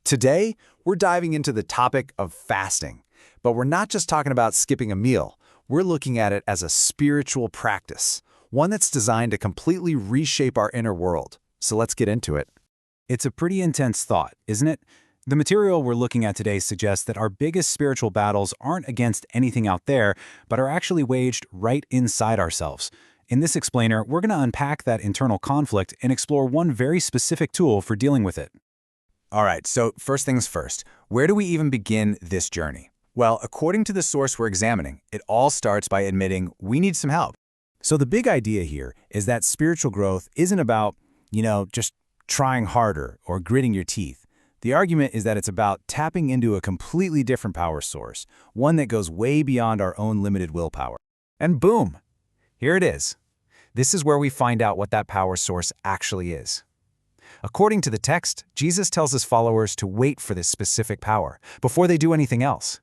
Today, we're diving into the topic of fasting. But we're not just talking about skipping a meal. We're looking at it as a spiritual practice, one that's designed to completely reshape our inner world. So let's get into it. It's a pretty intense thought, isn't it? The material we're looking at today suggests that our biggest spiritual battles aren't against anything out there, but are actually waged right inside ourselves. In this explainer, we're going to unpack that internal conflict and explore one very specific tool for dealing with it. All right, so first things first, where do we even begin this journey? Well, according to the source we're examining, it all starts by admitting we need some help. So the big idea here is that spiritual growth isn't about, just trying harder or gritting your teeth. The argument is that it's about tapping into a completely different power source, one that goes way beyond our own limited willpower. And boom, here it is. This is where we find out what that power source actually is. According to the text, Jesus tells his followers to wait for this specific power before they do anything else.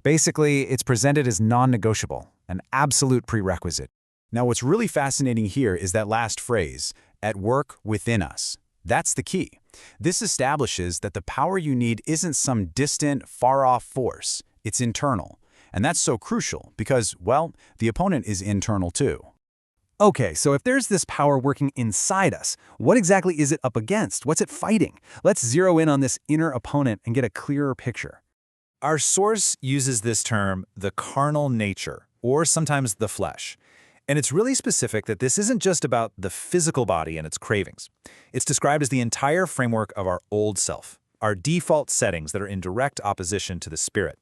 Basically, it's presented as non-negotiable, an absolute prerequisite. Now, what's really fascinating here is that last phrase, at work within us. That's the key. This establishes that the power you need isn't some distant, far-off force. It's internal. And that's so crucial because, well, the opponent is internal too. Okay, so if there's this power working inside us, what exactly is it up against? What's it fighting? Let's zero in on this inner opponent and get a clearer picture. Our source uses this term, the carnal nature, or sometimes the flesh. And it's really specific that this isn't just about the physical body and its cravings. It's described as the entire framework of our old self, our default settings that are in direct opposition to the spirit.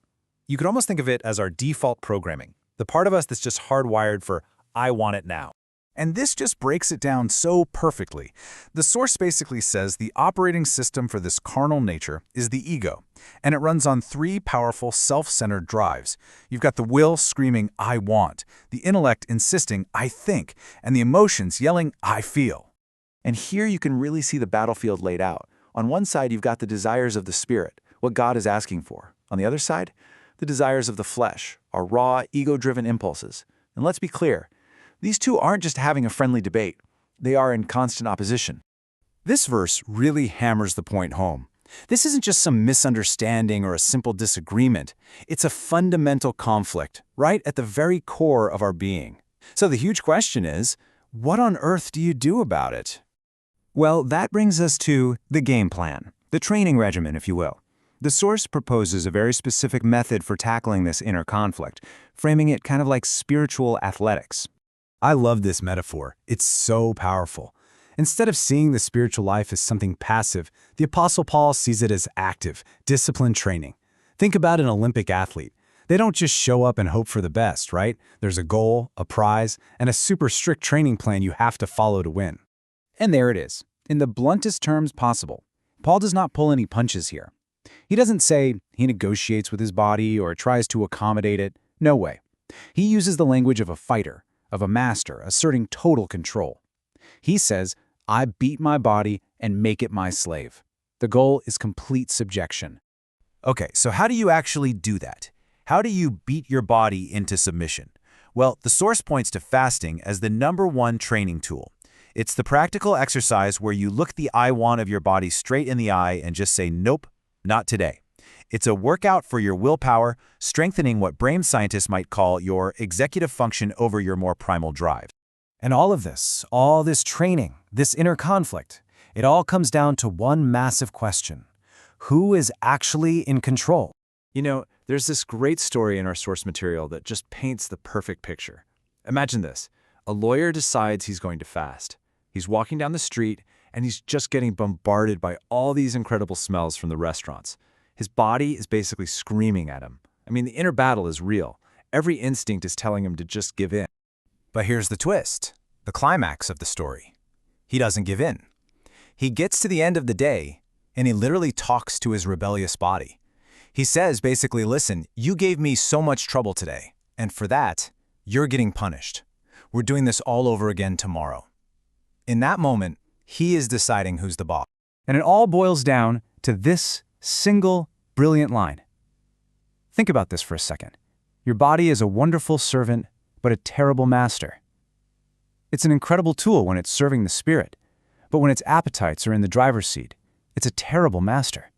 You could almost think of it as our default programming, the part of us that's just hardwired for, I want it now. And this just breaks it down so perfectly. The source basically says the operating system for this carnal nature is the ego, and it runs on three powerful self-centered drives. You've got the will screaming, I want, the intellect insisting, I think, and the emotions yelling, I feel. And here you can really see the battlefield laid out. On one side, you've got the desires of the spirit, what God is asking for. On the other side, the desires of the flesh, our raw, ego-driven impulses. And let's be clear, these two aren't just having a friendly debate. They are in constant opposition. This verse really hammers the point home. This isn't just some misunderstanding or a simple disagreement. It's a fundamental conflict, right at the very core of our being. So the huge question is, what on earth do you do about it? Well, that brings us to the game plan, the training regimen, if you will. The source proposes a very specific method for tackling this inner conflict, framing it kind of like spiritual athletics. I love this metaphor. It's so powerful. Instead of seeing the spiritual life as something passive, the Apostle Paul sees it as active, disciplined training. Think about an Olympic athlete. They don't just show up and hope for the best, right? There's a goal, a prize, and a super strict training plan you have to follow to win. And there it is, in the bluntest terms possible. Paul does not pull any punches here. He doesn't say he negotiates with his body or tries to accommodate it. No way. He uses the language of a fighter, of a master asserting total control. He says, I beat my body and make it my slave. The goal is complete subjection. Okay, so how do you actually do that? How do you beat your body into submission? Well, the source points to fasting as the #1 training tool. It's the practical exercise where you look the I want of your body straight in the eye and just say, nope, not today. It's a workout for your willpower, strengthening what brain scientists might call your executive function over your more primal drive. And all this training, this inner conflict, it all comes down to one massive question. Who is actually in control? There's this great story in our source material that just paints the perfect picture. Imagine this. A lawyer decides he's going to fast. He's walking down the street, and he's just getting bombarded by all these incredible smells from the restaurants. His body is basically screaming at him. The inner battle is real. Every instinct is telling him to just give in. But here's the twist, the climax of the story. He doesn't give in. He gets to the end of the day, and he literally talks to his rebellious body. He says basically, listen, you gave me so much trouble today, and for that, you're getting punished. We're doing this all over again tomorrow. In that moment, he is deciding who's the boss. And it all boils down to this single, brilliant line. Think about this for a second. Your body is a wonderful servant, but a terrible master. It's an incredible tool when it's serving the spirit, but when its appetites are in the driver's seat, it's a terrible master.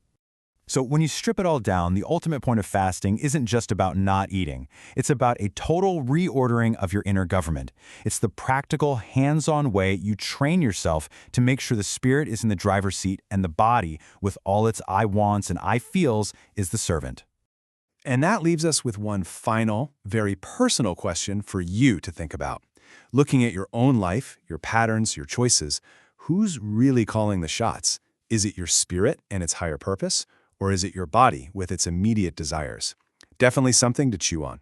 So when you strip it all down, the ultimate point of fasting isn't just about not eating. It's about a total reordering of your inner government. It's the practical, hands-on way you train yourself to make sure the spirit is in the driver's seat and the body, with all its I wants and I feels, is the servant. And that leaves us with one final, very personal question for you to think about. Looking at your own life, your patterns, your choices, who's really calling the shots? Is it your spirit and its higher purpose? Or is it your body with its immediate desires? Definitely something to chew on.